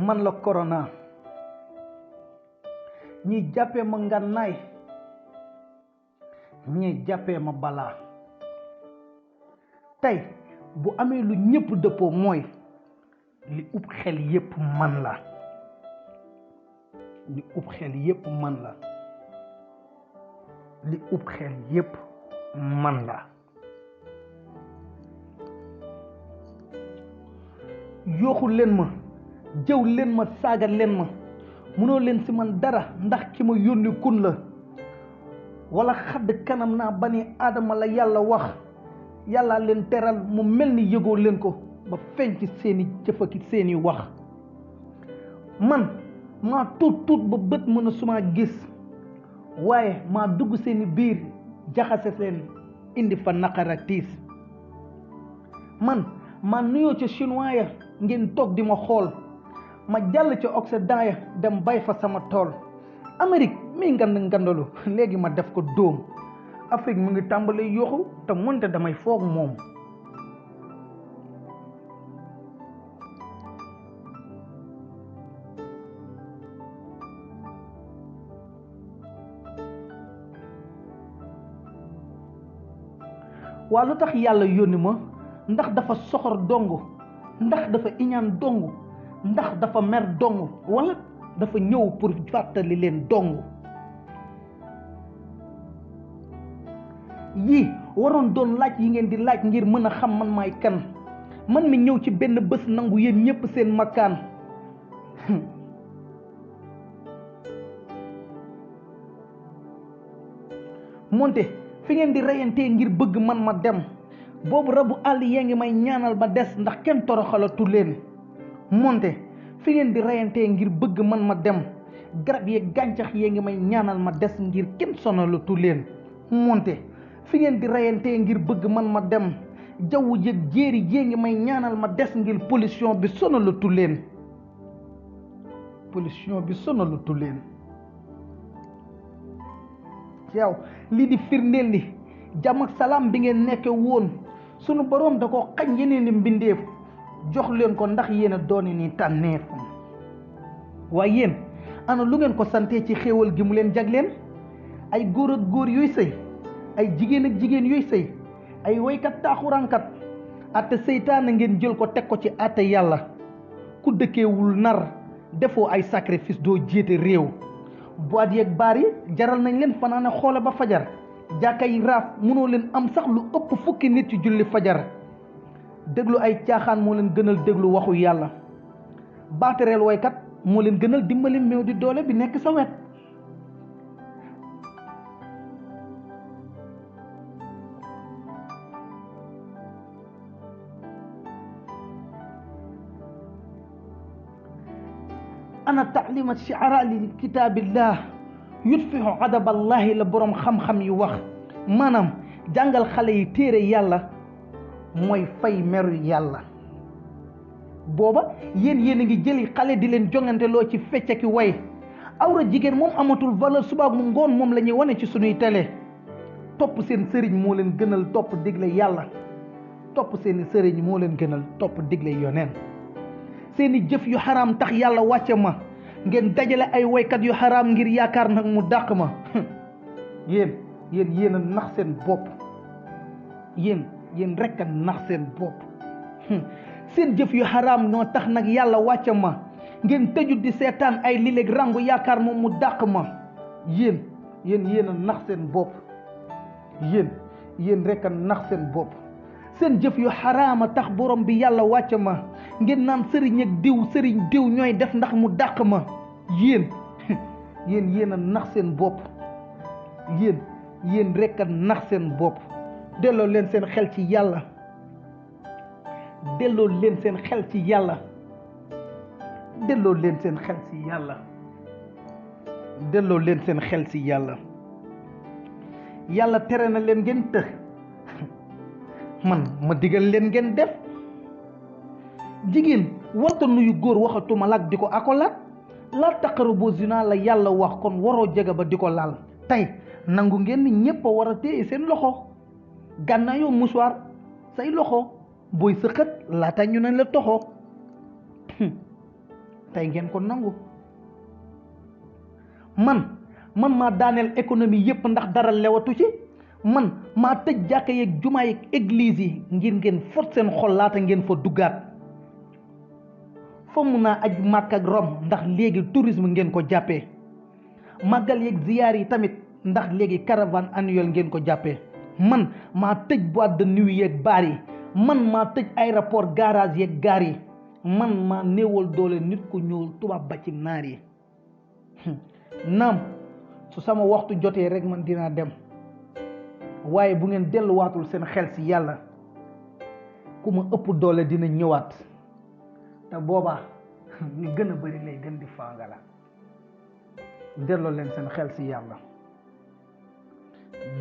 man la corona ñi jàppee ma ngànnaay ñi jàppee ma balaa tey bu amee lu ñëpp dëppoo mooy li ub xel yépp man la li ub xel yépp man la li ub xel yépp man la yooxu leen ma jëw leen ma saaga leen ma mënoo leen si man dara ndax ki ma yónni kun la wala xadd kanam naa bani aadama la yàlla wax yàlla leen teral mu mel ni yëgoo leen ko ba feeñ ci seeni jëf ak seeni wax man maa tuut ba bët mën a suma gis waaye maa dugg seeni biir jaxase leen indi fa naqar ak tiis man maa nuyoo ca chinois ya ngeen toog di ma xool ma jàll ca Occident ya dem bay fa sama tool Amérique mi ngandalu léegi ma def ko dóom Afrique mu ngi tàmbalee yooxu te monte damay foog moom waa lu tax yàlla yónni ma ndax dafa soxor dong ndax dafa iñaan dong ndax dafa mer dong wala dafa ñëw pour fàttali leen dong yii waroon doon laaj yi ngeen di laaj ngir mën a xam man maay kan man mi ñëw ci benn bés nangu yéen ñépp seen makkaan moonte fi ngeen di reyantee ngir bëgg man ma dem boobu rabu àll yee ngi may ñaanal ba des ndax kenn toroxalatu leen moonte fi ngeen di reyantee ngir bëgg man ma dem garab yeeg gàncax yee ngi may ñaanal ma des ngir kenn sonalatu leen moonte fi ngeen di reyantee ngir bëgg man ma dem jaww jeeg jéeri yee ngi may ñaanal ma des ngir pollution bi sonalatu leen yow lii di firndeel ni jàmm ak salaam bi ngeen nekke woon sunu boroom da ko xañ yeneen i mbindeef jox leen ko ndax yéen a dooni ni tànneefam waaye yéen ana lu ngeen ko sante ci xéewal gi mu leen jagleen ay góor ak góor yooyu sëy ay jigéen ak jigéen yooyu sëy ay woykat taaxuraankat atte seytaane ngeen jël ko teg ko ci atte yàlla ku dëkkeewul nar defoo ay sacrifice doo jéete réew boîte yeeg baar yi jaral nañ leen fanaane xoole ba fajar jàkka yi raaf mënoo leen am sax lu ëpp fukki nit ci julli fajar déglu ay caaxaan moo leen gënal déglu waxu yàlla baatereel woykat moo leen gënal dimbali méew di doole bi nekk sa wet ana taalima shi'ara li kitaabillah yutfihu adaballahi la boroom xam-xam yi wax maanaam jàngal xale yi téere yàlla mooy fay meru yàlla booba yéen a ngi jëli xale di leen jongante loo ci fecc ki way awra jigéen moom amatul valeur suba mu ngoon moom la ñuy wane ci sunuy télé topp seen sëriñ moo leen gënal topp digle yàlla topp seeni sëriñ moo leen gënal topp digle yoneen seeni jëf yu xaraam tax yàlla wàcce ma ngeen dajale ay woykat yu xaraam ngir yaakaar nag mu dàq ma yéen a nax seen bopp yéen rekk a nax seen bopp seen jëf yu xaraam ñoo tax nag yàlla wàcce ma ngeen tëju di seetaan ay lileeg rangu yaakaar moom mu dàq ma yéen a nax seen bopp yéen rekk a nax seen bopp seen jëf yu xaraama tax borom bi yàlla wàcce ma ngeen naan sëriñ ak sëriñ diw ñooy def ndax mu dàq ma yéen a nax seen bopp yéen rekk a nax seen bopp delloo leen seen xel ci yàlla delloo leen seen xel ci yàlla delloo leen seen xel ci yàlla delloo leen seen xel ci yàlla yàlla tere na leen ngeen të man ma digal leen ngeen def jigéen warta nuyu góor waxatuma lak di ko akolaat la taqrabu zina la yàlla wax kon waroo jege ba di ko laal tey nangu ngeen ni ñépp a war a téye seen loxo gànnaayoo musuwaar say loxo booy sëqët laata ñu nañ la toxo tey ngeen ko nangu. man maa daaneel économie yépp ndax dara lewatu ci. man maa tëj jàkka yeeg jumaa yeeg église yi ngir ngeen fot seen xol laata ngeen fa duggaat. fomm naa aj Màkk ak Rome ndax léegi tourisme ngeen ko jàppee. màggal yeeg ziyaar yi tamit ndax léegi caravane annuelle ngeen ko jàppee. man maa tëj boîte de nuit yeeg baar yi. man maa tëj aéroport garage yeeg gaar yi. man maa néewal doole nit ku ñuul tubaab ba ci naar yi. naam su sama waxtu jotee rek man dinaa dem waaye bu ngeen delluwaatul seen xel ci yàlla ku ma ëpp doole dina ñëwaat te boobaa ñu gën a bari lay gën di fangala. delloo leen seen xel ci yàlla.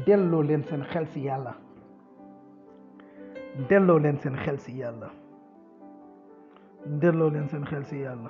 delloo leen seen xel ci yàlla. delloo leen seen xel ci yàlla. delloo leen seen xel ci yàlla.